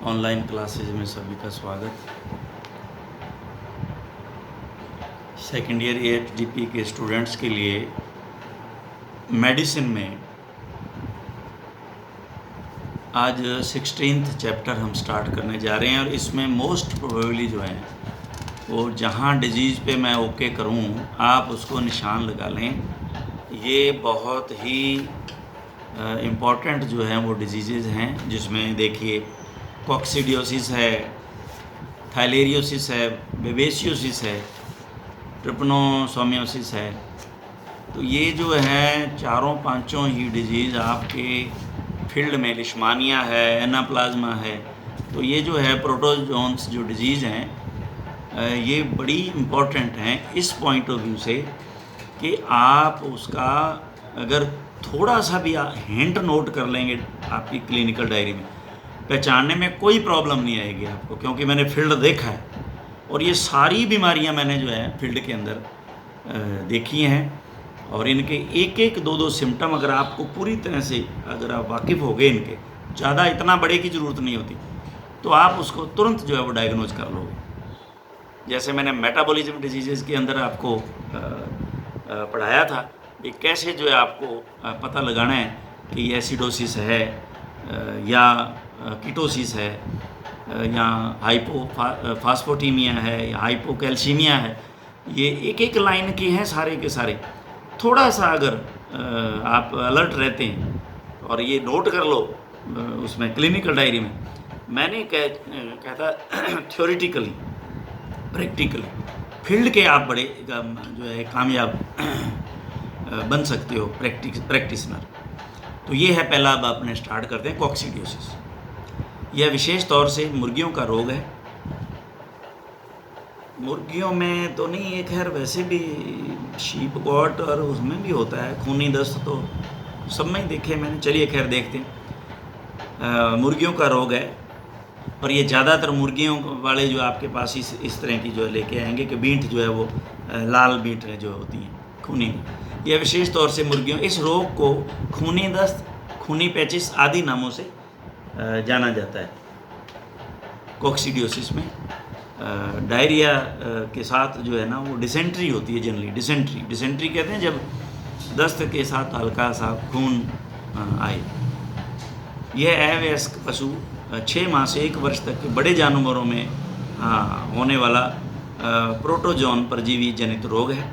Online classes में सभी का स्वागत। सेकेंड ईयर एएचडीपी के स्टूडेंट्स के लिए मेडिसिन में आज 16th चैप्टर हम स्टार्ट करने जा रहे हैं और इसमें मोस्ट प्रोबेबली जो है वो जहाँ डिजीज़ पे मैं ओके करूँ आप उसको निशान लगा लें। ये बहुत ही इम्पॉर्टेंट जो है वो डिजीज़ हैं, जिसमें देखिए कॉक्सिडियोसिस है, थाइलेरियोसिस है, बेबेसियोसिस है, ट्रिपनोसोमियोसिस है। तो ये जो है चारों पांचों ही डिजीज़ आपके फील्ड में, लिश्मानिया है, एनाप्लाज्मा है, तो ये जो है प्रोटोजोन्स जो डिजीज़ हैं ये बड़ी इम्पॉर्टेंट हैं इस पॉइंट ऑफ व्यू से कि आप उसका अगर थोड़ा सा भी हिंट नोट कर लेंगे आपकी क्लिनिकल डायरी में, पहचानने में कोई प्रॉब्लम नहीं आएगी आपको, क्योंकि मैंने फील्ड देखा है और ये सारी बीमारियां मैंने जो है फील्ड के अंदर देखी हैं और इनके एक एक दो दो सिम्टम अगर आपको पूरी तरह से अगर आप वाकिफ़ हो गए इनके, ज़्यादा इतना बड़े की ज़रूरत नहीं होती, तो आप उसको तुरंत जो है वो डायग्नोज कर लोगे। जैसे मैंने मेटाबॉलिज्म डिजीज़ के अंदर आपको पढ़ाया था कि कैसे जो है आपको पता लगाना है कि ये एसिडोसिस है या कीटोसिस है या फास्फोटीमिया है या हाइपोकैल्सीमिया है। ये एक एक लाइन के हैं सारे के सारे। थोड़ा सा अगर आप अलर्ट रहते हैं और ये नोट कर लो उसमें क्लिनिकल डायरी में, मैंने कहता थ्योरेटिकली प्रैक्टिकली फील्ड के आप बड़े जो है कामयाब बन सकते हो प्रैक्टिशनर। तो ये है पहला, अब अपने स्टार्ट करते हैं कॉक्सिडियोसिस। यह विशेष तौर से मुर्गियों का रोग है। मुर्गियों में तो नहीं, ये खैर वैसे भी शीप गॉट और उसमें भी होता है, खूनी दस्त तो सब में ही देखे मैंने। चलिए खैर देखते हैं। मुर्गियों का रोग है और ये ज़्यादातर मुर्गियों वाले जो आपके पास इस तरह की जो लेके आएंगे कि बींट जो है वो लाल बींट जो होती हैं खूनी, यह विशेष तौर से मुर्गियों, इस रोग को खूनी दस्त, खूनी पैचिस आदि नामों से जाना जाता है। कॉक्सिडियोसिस में डायरिया के साथ जो है ना वो डिसेंट्री होती है। जनरली डिसेंट्री कहते हैं जब दस्त के साथ हल्का सा खून आए। यह अवयस्क पशु 6 माह से 1 वर्ष तक के बड़े जानवरों में होने वाला प्रोटोजोन परजीवी जनित रोग है।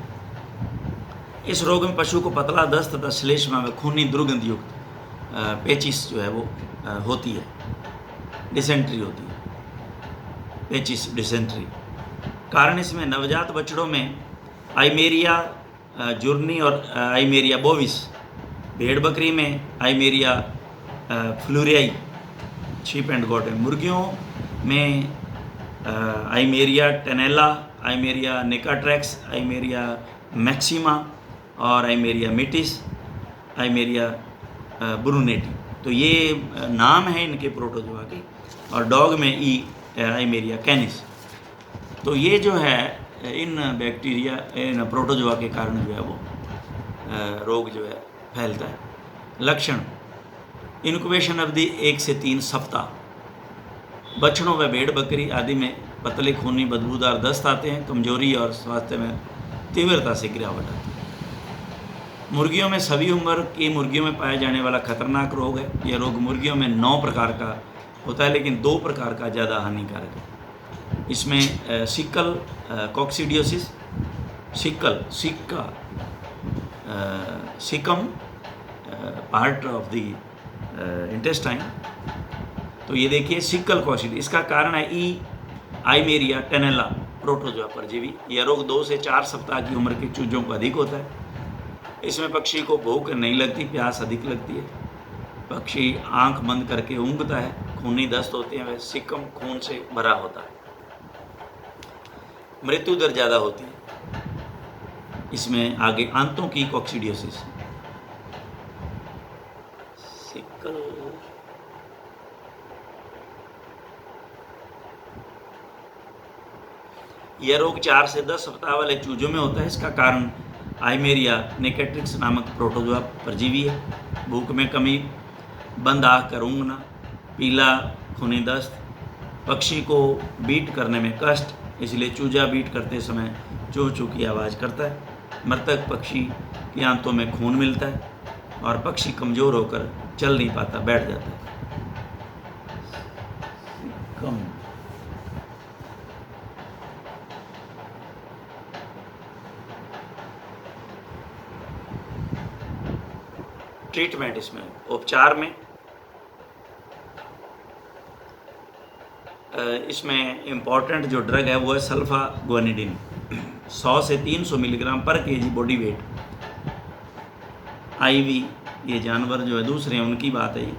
इस रोग में पशु को पतला दस्त तथा श्लेष्मा में खूनी दुर्गंध युक्त पेचिस जो है वो होती है, डिसेंट्री होती है, पेचिस डिसेंट्री। कारण इसमें नवजात बछड़ों में आइमेरिया जुर्नी और आइमेरिया बोविस, भेड़ बकरी में आइमेरिया फ्लूरियाई, शीप एंड गोट है, मुर्गियों में आइमेरिया टेनेला, आइमेरिया निकाट्रैक्स, आइमेरिया मैक्सिमा और आइमेरिया मिटिस, आइमेरिया ब्रूनेटी। तो ये नाम है इनके प्रोटोजोआ के। और डॉग में आइमेरिया कैनिस। तो ये जो है इन बैक्टीरिया, इन प्रोटोजोआ के कारण जो है वो रोग जो है फैलता है। लक्षण: इनक्यूबेशन अवधि 1 से 3 सप्ताह। बछड़ों व भेड़ बकरी आदि में पतले खूनी बदबूदार दस्त आते हैं। कमजोरी और स्वास्थ्य में तीव्रता से गिरावट आती है। मुर्गियों में सभी उम्र की मुर्गियों में पाया जाने वाला खतरनाक रोग है। यह रोग मुर्गियों में 9 प्रकार का होता है, लेकिन 2 प्रकार का ज़्यादा हानिकारक है। इसमें caecal coccidiosis, caecum part of the intestine. तो ये देखिए सिकल कॉक्सिडियोसिस, इसका कारण है आइमेरिया टेनेला प्रोटोजोआ परजीवी। यह रोग 2 से 4 सप्ताह की उम्र के चूजों को अधिक होता है। इसमें पक्षी को भूख नहीं लगती, प्यास अधिक लगती है। पक्षी आंख बंद करके ऊँघता है। खूनी दस्त होते हैं, वह सिकम खून से भरा होता है। मृत्यु दर ज़्यादा होती है। इसमें आगे आंतों की कॉक्सिडियोसिस, सिकल यह रोग 4 से 10 सप्ताह वाले चूजों में होता है। इसका कारण आइमेरिया निकेट्रिक्स नामक प्रोटोजोआ परजीवी है। भूख में कमी, बंद आँख कर ऊँघना, पीला खूनी दस्त, पक्षी को बीट करने में कष्ट, इसलिए चूजा बीट करते समय चू चू की आवाज़ करता है। मृतक पक्षी की आंतों में खून मिलता है और पक्षी कमज़ोर होकर चल नहीं पाता, बैठ जाता है। कम ट्रीटमेंट, इसमें उपचार में इसमें इम्पॉर्टेंट जो ड्रग है वो है सल्फागुआनिडिन। 100 से 300 milligram per KG body wait. Ivy, ये जानवर जो है दूसरे हैं उनकी बात है ये।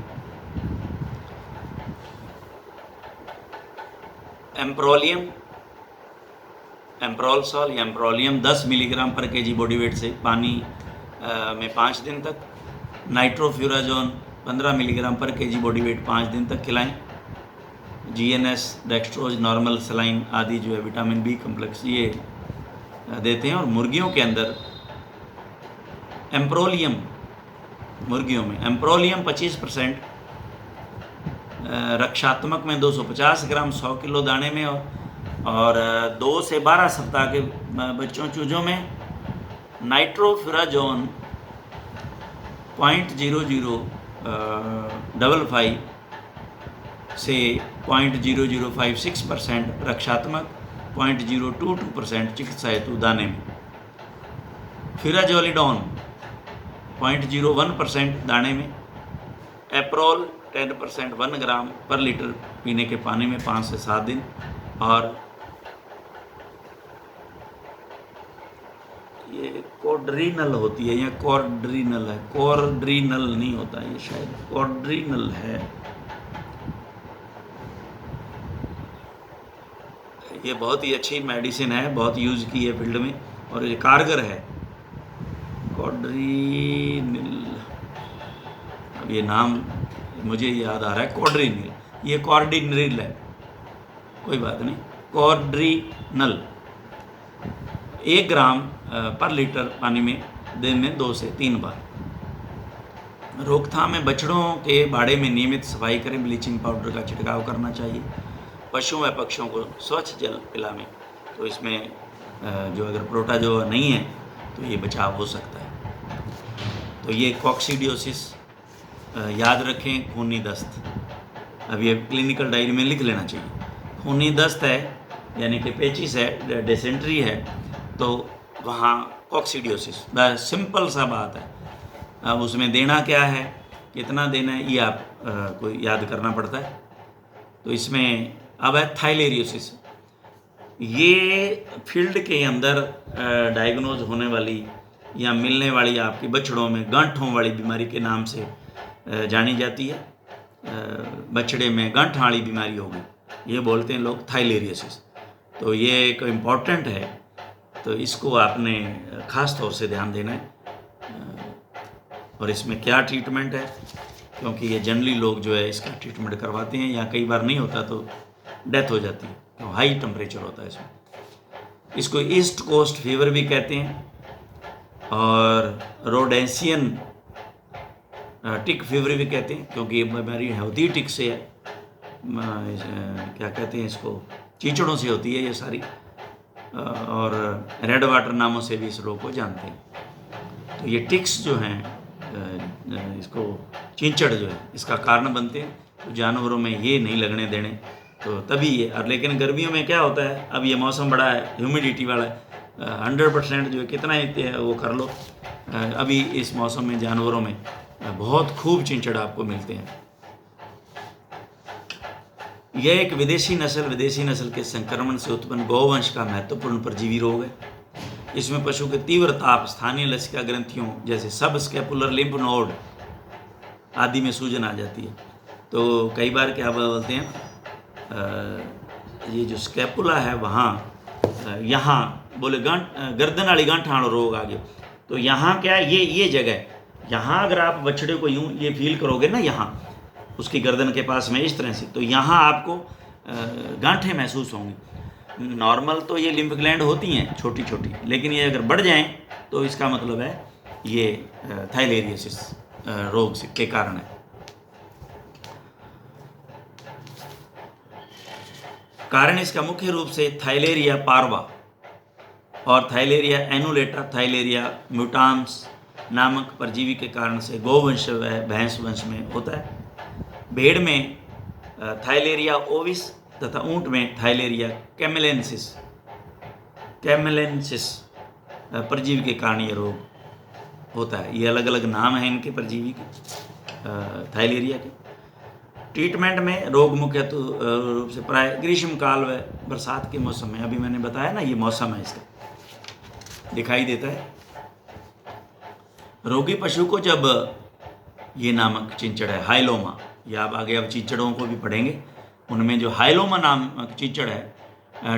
एम्प्रोलियम, एम्प्रोलसॉल या एम्प्रोलियम 10 milligram per KG body wait से पानी में 5 दिन तक। नाइट्रोफ्यूराजोन 15 milligram per KG body wait 5 दिन तक खिलाएं। जीएनएस, डेक्स्ट्रोज, नॉर्मल सलाइन आदि जो है विटामिन बी कम्प्लेक्स ये देते हैं। और मुर्गियों के अंदर एम्प्रोलियम, मुर्गियों में एम्प्रोलियम 25% रक्षात्मक में 250 ग्राम 100 किलो दाने में, और 2 से 12 सप्ताह के बच्चों चूजों में नाइट्रोफ्यूराजोन 0.0055 से 0.0056% रक्षात्मक, 0.022% चिकित्सा हेतु दाने में। फिराजोलिडोन 0.01% दाने में। एप्रोल 10% 1 ग्राम पर लीटर पीने के पानी में 5 से 7 दिन। और ये कोड्रीनल होती है या कॉर्ड्रीनल है, कॉर्ड्रीनल नहीं होता, ये शायद कॉर्ड्रीनल है। ये बहुत ही अच्छी मेडिसिन है, बहुत यूज़ की है फील्ड में और ये कारगर है। कॉर्ड्रीनिल, अब ये नाम मुझे याद आ रहा है, कॉर्ड्रीनिल, ये कॉर्डिनिल है, कोई बात नहीं। कॉर्ड्रीनल 1 ग्राम पर लीटर पानी में दिन में 2 से 3 बार। रोकथाम में बछड़ों के बाड़े में नियमित सफाई करें, ब्लीचिंग पाउडर का छिड़काव करना चाहिए। पशुओं व पक्षियों को स्वच्छ जल पिलाएं, तो इसमें जो अगर प्रोटाजोआ नहीं है तो ये बचाव हो सकता है। तो ये कॉक्सीडियोसिस याद रखें, खूनी दस्त, अब ये क्लिनिकल डायरी में लिख लेना चाहिए। खूनी दस्त है यानी कि पेचिस है, डिसेंट्री है, तो वहाँ कॉक्सीडियोसिस, बस सिंपल सा बात है। अब उसमें देना क्या है, कितना देना है, ये आप को याद करना पड़ता है। तो इसमें अब है थाइलेरियोसिस। ये फील्ड के अंदर डायग्नोज होने वाली या मिलने वाली आपकी बछड़ों में गांठों वाली बीमारी के नाम से जानी जाती है। बछड़े में गांठ-वाली बीमारी होगी, ये बोलते हैं लोग थाइलेरियोसिस। तो ये एक इम्पॉर्टेंट है, तो इसको आपने ख़ास तौर से ध्यान देना है। और इसमें क्या ट्रीटमेंट है, क्योंकि ये जनरली लोग जो है इसका ट्रीटमेंट करवाते हैं या कई बार नहीं होता तो डेथ हो जाती है, तो हाई टेम्परेचर होता है इसमें। इसको ईस्ट कोस्ट फीवर भी कहते हैं और रोडेंसियन टिक फीवर भी कहते हैं, क्योंकि ये बीमारी होती टिक से है, क्या कहते हैं इसको, चींचड़ों से होती है ये सारी, और रेड वाटर नामों से भी इस रोग को जानते हैं। तो ये टिक्स जो हैं, इसको चींचड़ जो है इसका कारण बनते हैं, तो जानवरों में ये नहीं लगने देने, तो तभी ये। और लेकिन गर्मियों में क्या होता है, अब ये मौसम बड़ा है, ह्यूमिडिटी वाला है, 100% जो है कितना ही वो कर लो, अभी इस मौसम में जानवरों में बहुत खूब चींचड़ आपको मिलते हैं। यह एक विदेशी नस्ल के संक्रमण से उत्पन्न गौवंश का महत्वपूर्ण परजीवी रोग है। इसमें पशु के तीव्र ताप, स्थानीय लसिका ग्रंथियों जैसे सब स्कैपुलर लिम्फ नोड आदि में सूजन आ जाती है। तो कई बार क्या बोलते हैं, ये जो स्कैपुला है वहाँ, यहाँ बोले गर्दन वाली गांठ रोग आ गया, तो यहाँ क्या है, ये जगह, यहाँ अगर आप बछड़े को यूँ ये फील करोगे ना, यहाँ उसकी गर्दन के पास में इस तरह से, तो यहाँ आपको गांठें महसूस होंगी। नॉर्मल तो ये लिम्फ ग्लैंड होती हैं छोटी छोटी, लेकिन ये अगर बढ़ जाएं तो इसका मतलब है ये थाइलेरियोसिस रोग के कारण है। कारण इसका मुख्य रूप से थाइलेरिया पार्वा और थाइलेरिया एनुलेटा, थाइलेरिया म्यूटान्स नामक परजीवी के कारण से गौवंश व भैंस वंश में होता है। भेड़ में थाइलेरिया ओविस तथा ऊंट में थाइलेरिया कैमेलेंसिस परजीवी के कारण ये रोग होता है। ये अलग अलग नाम हैं इनके परजीवी के, थाइलेरिया के। ट्रीटमेंट में रोग मुख्य रूप से प्राय ग्रीष्म काल व बरसात के मौसम में, अभी मैंने बताया ना ये मौसम है इसका, दिखाई देता है। रोगी पशु को जब ये नामक चिंचड़ है हाइलोमा, या आप आगे अब चिंचड़ों को भी पढ़ेंगे, उनमें जो हाइलोमा नामक चिंचड़ है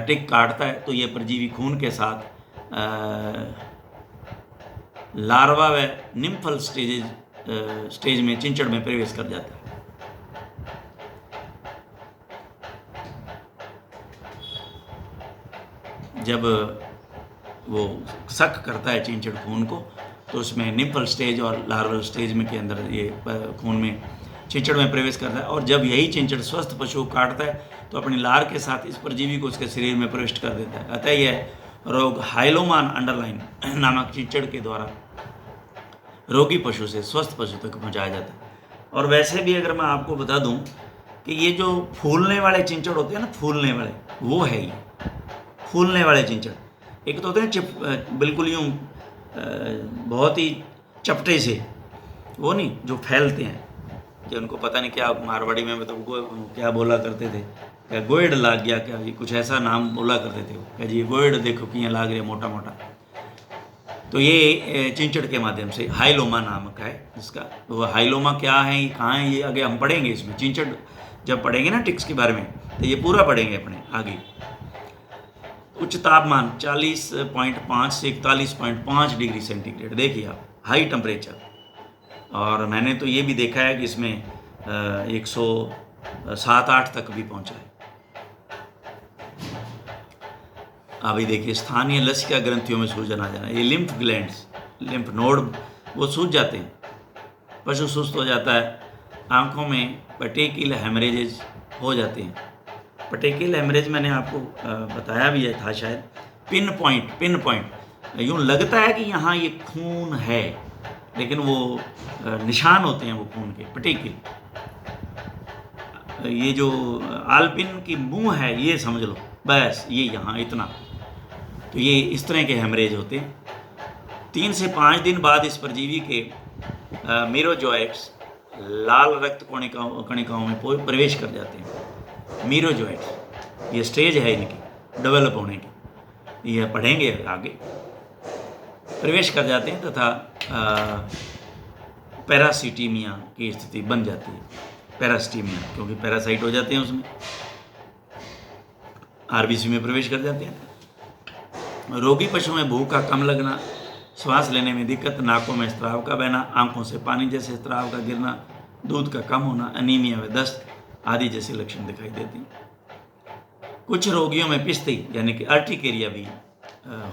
टिक काटता है तो ये परजीवी खून के साथ लार्वा व निम्फल स्टेज में चिंचड़ में प्रवेश कर जाता है। जब वो सक करता है चिंचड़ खून को तो उसमें निम्फल स्टेज और लार्वल स्टेज में के अंदर ये खून में चिंचड़ में प्रवेश करता है। और जब यही चिंचड़ स्वस्थ पशु को काटता है तो अपनी लार के साथ इस परजीवी को उसके शरीर में प्रविष्ट कर देता है। अतः यह रोग हाइलोमान अंडरलाइन नामक चिंचड़ के द्वारा रोगी पशु से स्वस्थ पशु तक पहुंचाया जाता है। और वैसे भी अगर मैं आपको बता दूं कि ये जो फूलने वाले चिंचड़ होते हैं ना, फूलने वाले, वो है ये फूलने वाले चिंचड़। एक तो होते हैं बिल्कुल यूँ बहुत ही चपटे से, वो नहीं जो फैलते हैं, कि उनको पता नहीं क्या मारवाड़ी में मतलब क्या बोला करते थे, क्या गोयड लाग गया, क्या ये कुछ ऐसा नाम बोला करते थे, क्या जी गोयड देखो कि यहाँ लाग रहा मोटा मोटा। तो ये चिंचड़ के माध्यम से हाइलोमा नामक है जिसका, वो हाइलोमा क्या है, ये कहाँ है, ये आगे हम पढ़ेंगे। इसमें चिंचड़ जब पढ़ेंगे ना टिक्स के बारे में तो ये पूरा पढ़ेंगे अपने आगे। उच्च तापमान 40.5 से 41.5 डिग्री सेंटीग्रेड, देखिए आप, हाई टेम्परेचर। और मैंने तो ये भी देखा है कि इसमें 107-8 तक भी पहुंचा है। अभी देखिए स्थानीय लसिका ग्रंथियों में सूजन आ जाना, ये लिम्फ ग्लैंड्स, लिम्फ नोड वो सूज जाते हैं, पशु सुस्त हो जाता है, आंखों में पेटेकिल हेमरेजेज हो जाते हैं। पेटेकिल हेमरेज मैंने आपको बताया भी है था शायद, पिन पॉइंट यूँ लगता है कि यहाँ ये खून है, लेकिन वो निशान होते हैं वो खून के, पेटेकिल। ये जो आलपिन की मुंह है ये समझ लो, बस ये यहाँ इतना। तो ये इस तरह के हेमरेज होते हैं। 3 से 5 दिन बाद इस परजीवी के मीरोजोइट्स लाल रक्त कणिकाओं में प्रवेश कर जाते हैं। मीरोजोइट्स ये स्टेज है इनकी डेवलप होने की, ये पढ़ेंगे आगे। प्रवेश कर जाते हैं तथा पैरासिटीमिया की स्थिति बन जाती है। पैरासिटीमिया क्योंकि पैरासाइट हो जाते हैं उसमें, आरबीसी में प्रवेश कर जाते हैं। रोगी पशु में भूख का कम लगना, श्वास लेने में दिक्कत, नाकों में स्राव का बहना, आंखों से पानी जैसे स्राव का गिरना, दूध का कम होना, अनीमिया व दस्त आदि जैसे लक्षण दिखाई देते हैं। कुछ रोगियों में पिस्ती यानी कि अर्टिकेरिया भी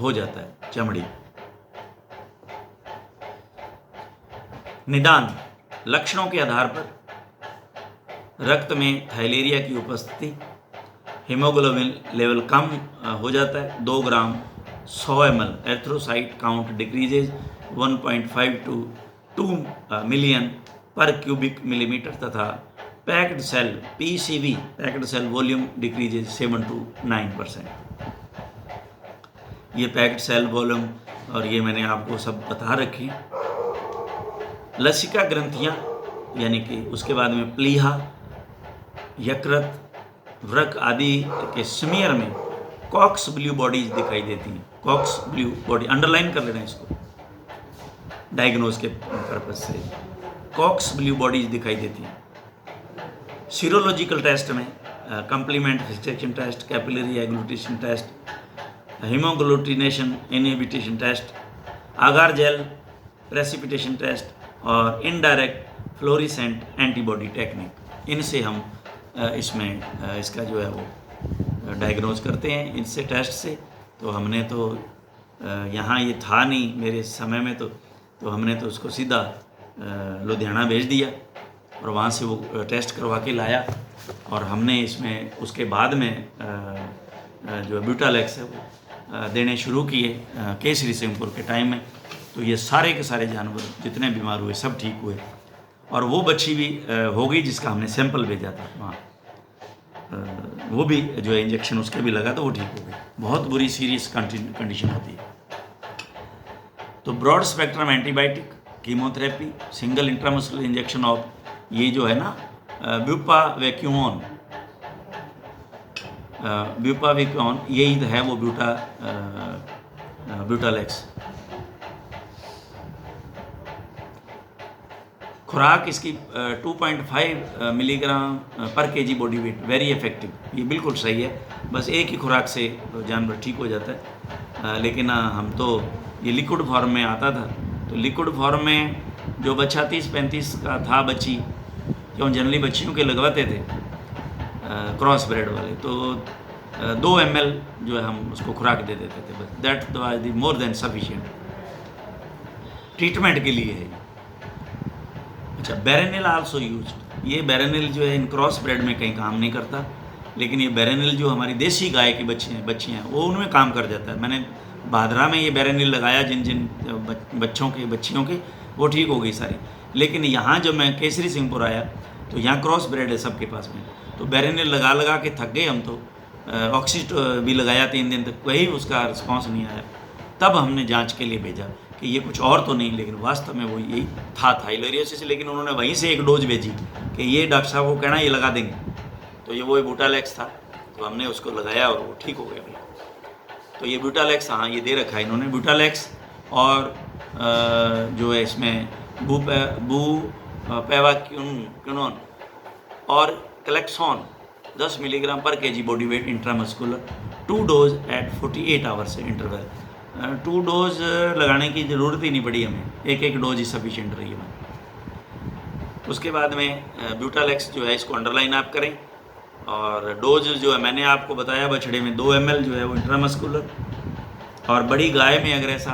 हो जाता है, चमड़ी। निदान लक्षणों के आधार पर रक्त में थाइलेरिया की उपस्थिति, हीमोग्लोबिन लेवल कम हो जाता है, 2 gram 100 ml, erythrocyte count decreases 1.5 to 2 million per cubic millimetre तथा packed cell PCV packed cell volume decreases 7 to 9%। ये पैक्ड सेल वॉल्यूम और ये मैंने आपको सब बता रखी। लसिका ग्रंथियाँ यानी कि उसके बाद में प्लीहा, यकृत, वृक आदि के स्मीयर में कॉक्स ब्लू बॉडीज दिखाई देती हैं। कॉक्स ब्लू बॉडी अंडरलाइन कर लेना इसको डायग्नोज के पर्पज से, कॉक्स ब्लू बॉडीज दिखाई देती हैं। सीरोलॉजिकल टेस्ट में complement fixation test, capillary agglutination test, haemagglutination inhibition test, agar gel precipitation test और इनडायरेक्ट फ्लोरिसेंट एंटीबॉडी टेक्निक, इनसे हम इसमें इसका जो है वो डायग्नोज करते हैं इनसे टेस्ट से। तो हमने तो यहाँ ये था नहीं मेरे समय में, तो हमने तो उसको सीधा लुधियाना भेज दिया और वहाँ से वो टेस्ट करवा के लाया और हमने इसमें उसके बाद में जो ब्यूटालेक्स है वो देने शुरू किए केसरी सिंहपुर के टाइम में। तो ये सारे के सारे जानवर जितने बीमार हुए सब ठीक हुए और वो बच्ची भी हो गई जिसका हमने सैंपल भेजा था वहाँ, वो भी जो है इंजेक्शन उसके भी लगा तो वो ठीक हो गई। बहुत बुरी सीरियस कंडीशन होती है। तो broad spectrum antibiotic, chemotherapy, single intramuscular injection of ये जो है ना ब्यूपावेक्यूमोन, यही है वो ब्यूटालेक्स। खुराक इसकी 2.5 milligram per KG body wait, very effective, ये बिल्कुल सही है। बस एक ही खुराक से जानवर ठीक हो जाता है। लेकिन हम तो ये लिक्विड फॉर्म में आता था, तो लिक्विड फॉर्म में जो बच्चा 30-35 का था बच्ची, क्यों जनरली बच्चियों के लगवाते थे क्रॉस ब्रेड वाले, तो 2 ml जो है हम उसको खुराक दे देते थे बस, that was the more than sufficient treatment के लिए है। अच्छा, बैरेनिल आल्सो यूज, ये बैरेनिल जो है इन क्रॉस ब्रेड में कहीं काम नहीं करता, लेकिन ये बैरेनिल जो हमारी देसी गाय की बच्चियाँ वो उनमें काम कर जाता है। मैंने भादरा में ये बैरेनिल लगाया जिन जिन बच्चियों के वो ठीक हो गई सारी। लेकिन यहाँ जब मैं केसरी सिंहपुर आया तो यहाँ क्रॉस ब्रेड है सबके पास में, तो बैरेनिल लगा लगा के थक गए हम तो। ऑक्सीट भी लगाया 3 दिन तक, वही उसका रिस्पॉन्स नहीं आया। तब हमने जांच के लिए भेजा कि ये कुछ और तो नहीं, लेकिन वास्तव में वो यही था थाइलेरियोसिस। लेकिन उन्होंने वहीं से एक डोज भेजी कि ये डॉक्टर साहब को कहना ये लगा देंगे, तो ये वो ब्यूटालेक्स था, तो हमने उसको लगाया और वो ठीक हो गया भैया। तो ये ब्यूटालेक्स, हाँ ये दे रखा है इन्होंने ब्यूटालेक्स, और जो है इसमें बुपेवाक्यूनोन और क्लेक्सॉन 10 milligram per KG body weight intramuscular, 2 dose at 48 hours interval. 2 dose लगाने की ज़रूरत ही नहीं पड़ी हमें, एक डोज ही सफिशिएंट रही है। उसके बाद में ब्यूटालेक्स जो है इसको अंडरलाइन आप करें, और डोज जो है मैंने आपको बताया बछड़े में 2 ml जो है वो इंट्रामस्कुलर, और बड़ी गाय में अगर ऐसा,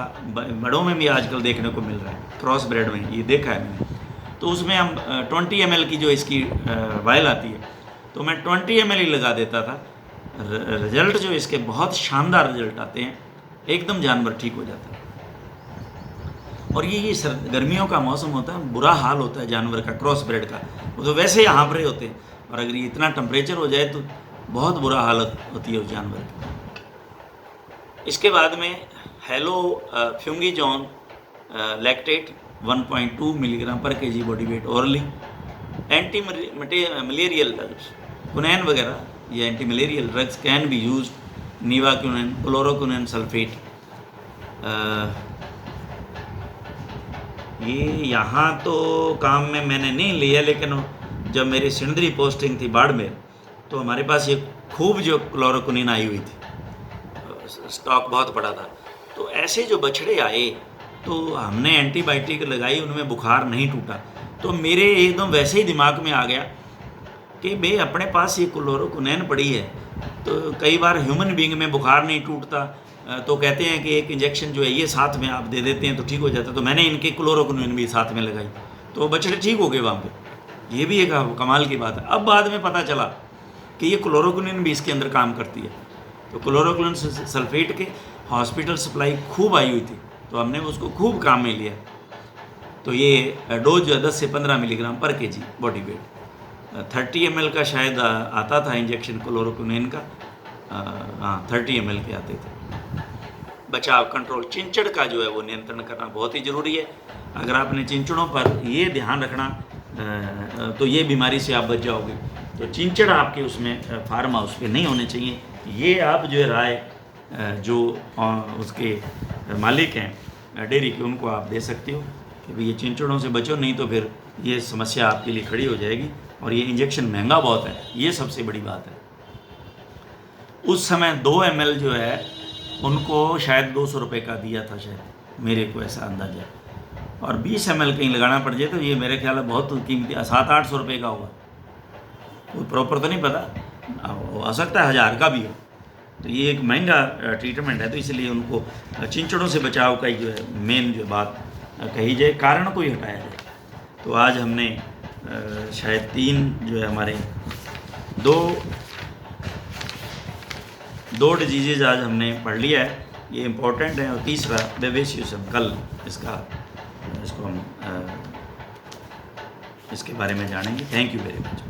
बड़ों में भी आजकल देखने को मिल रहा है क्रॉस ब्रेड में, ये देखा है मैंने, तो उसमें हम 20 ml की जो इसकी वायल आती है तो मैं 20 ml ही लगा देता था। रिजल्ट जो इसके बहुत शानदार रिजल्ट आते हैं, एकदम जानवर ठीक हो जाता है। और ये गर्मियों का मौसम होता है, बुरा हाल होता है जानवर का, क्रॉस ब्रेड का, वो तो वैसे ही हाँफ रहे होते हैं, और अगर ये इतना टेम्परेचर हो जाए तो बहुत बुरा हालत होती है उस जानवर की। इसके बाद में halofuginone lactate 1.2 milligram per KG body weight orally, anti malarial drugs, कुनैन वगैरह, ये anti malarial drugs can be use, नीवाक्यूनेन, क्लोरोक्विनेन सल्फेट। ये यहाँ तो काम में मैंने नहीं लिया, लेकिन जब मेरी सिंदरी पोस्टिंग थी बाड़मेर, तो हमारे पास ये खूब जो क्लोरोक्विनेन आई हुई थी, स्टॉक बहुत बड़ा था। तो ऐसे जो बछड़े आए तो हमने एंटीबायोटिक लगाई, उनमें बुखार नहीं टूटा। तो मेरे एकदम वैसे ही दिमाग में आ गया कि भाई अपने पास ये क्लोरोक्विनेन पड़ी है, तो कई बार ह्यूमन बीइंग में बुखार नहीं टूटता, तो कहते हैं कि एक इंजेक्शन जो है ये साथ में आप दे देते हैं तो ठीक हो जाता है। तो मैंने इनके क्लोरोक्विनेन भी साथ में लगाई, तो बछड़े ठीक हो गए वहाँ पे। ये भी एक कमाल की बात है। अब बाद में पता चला कि ये क्लोरोक्विनेन भी इसके अंदर काम करती है। तो क्लोरोक्विनेन सल्फेट के हॉस्पिटल सप्लाई खूब आई हुई थी, तो हमने उसको खूब काम में लिया। तो ये डोज जो है 10 से 15 milligram per KG body wait, 30 ml का शायद आता था इंजेक्शन क्लोरोक्विनेन का, हाँ 30 ml के आते थे। बचाव कंट्रोल, चिंचड़ का जो है वो नियंत्रण करना बहुत ही ज़रूरी है। अगर आपने चिंचड़ों पर ये ध्यान रखना तो ये बीमारी से आप बच जाओगे। तो चिंचड़ आपके उसमें फार्म हाउस पे नहीं होने चाहिए। ये आप जो है राय जो उसके मालिक हैं डेयरी के, उनको आप दे सकते हो कि भाई ये चिंचड़ों से बचो, नहीं तो फिर ये समस्या आपके लिए खड़ी हो जाएगी। और ये इंजेक्शन महंगा बहुत है, ये सबसे बड़ी बात है। उस समय 2 ml जो है उनको शायद 200 रुपये का दिया था, शायद मेरे को ऐसा अंदाजा। और 20 ml कहीं लगाना पड़ जाए तो ये मेरे ख्याल में बहुत कीमती 700-800 रुपये का होगा, वो प्रॉपर तो नहीं पता, हो सकता है 1000 का भी हो। तो ये एक महंगा ट्रीटमेंट है, तो इसलिए उनको चिंचड़ों से बचाव का जो है मेन जो बात कही जाए, कारण को ही हटाया जाए। तो आज हमने शायद 3 जो है हमारे दो डिजीज़ आज हमने पढ़ लिया है, ये इम्पोर्टेंट है। और तीसरा बेबेसियस, कल इसको हम इसके बारे में जानेंगे। Thank you very much.